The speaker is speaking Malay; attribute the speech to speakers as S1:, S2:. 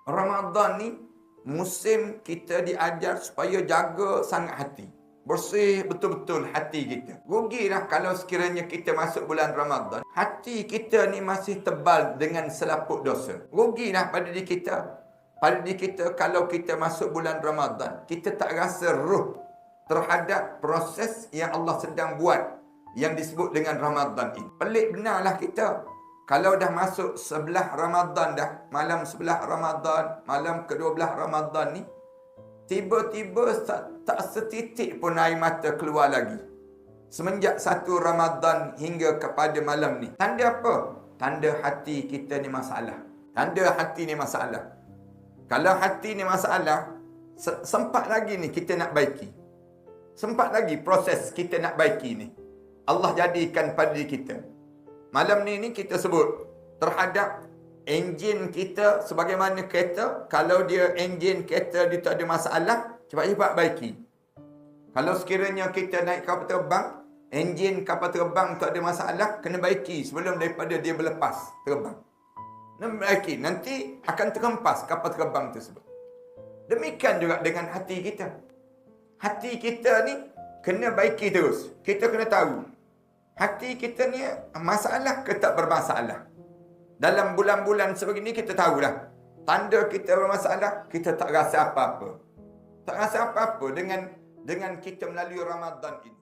S1: Ramadan ni musim kita diajar supaya jaga sangat hati. Bersih betul-betul hati kita. Rugilah kalau sekiranya kita masuk bulan Ramadan, hati kita ni masih tebal dengan selaput dosa. Rugilah pada diri kita. Pada diri kita kalau kita masuk bulan Ramadan, kita tak rasa ruh terhadap proses yang Allah sedang buat yang disebut dengan Ramadan ini. Pelik benarlah kita. Kalau dah masuk sebelah Ramadan dah, malam sebelah Ramadan, malam ke-12 Ramadan ni, tiba-tiba tak setitik pun air mata keluar lagi. Semenjak satu Ramadan hingga kepada malam ni. Tanda apa? Tanda hati kita ni masalah. Tanda hati ni masalah. Kalau hati ni masalah, sempat lagi ni kita nak baiki. Sempat lagi proses kita nak baiki ni. Allah jadikan pada diri kita. Malam ni kita sebut terhadap enjin kita sebagaimana kereta. Kalau dia enjin kereta dia tak ada masalah, cepat-cepat baiki. Kalau sekiranya kita naik kapal terbang, enjin kapal terbang tak ada masalah, kena baiki sebelum daripada dia berlepas terbang. Kena baiki, nanti akan terhempas kapal terbang tersebut. Demikian juga dengan hati kita. Hati kita ni kena baiki terus. Kita kena tahu hati kita ni masalah ke tak bermasalah. Dalam bulan-bulan sebegini kita tahulah. Tanda kita bermasalah, kita tak rasa apa-apa. Tak rasa apa-apa dengan kita melalui Ramadan ini.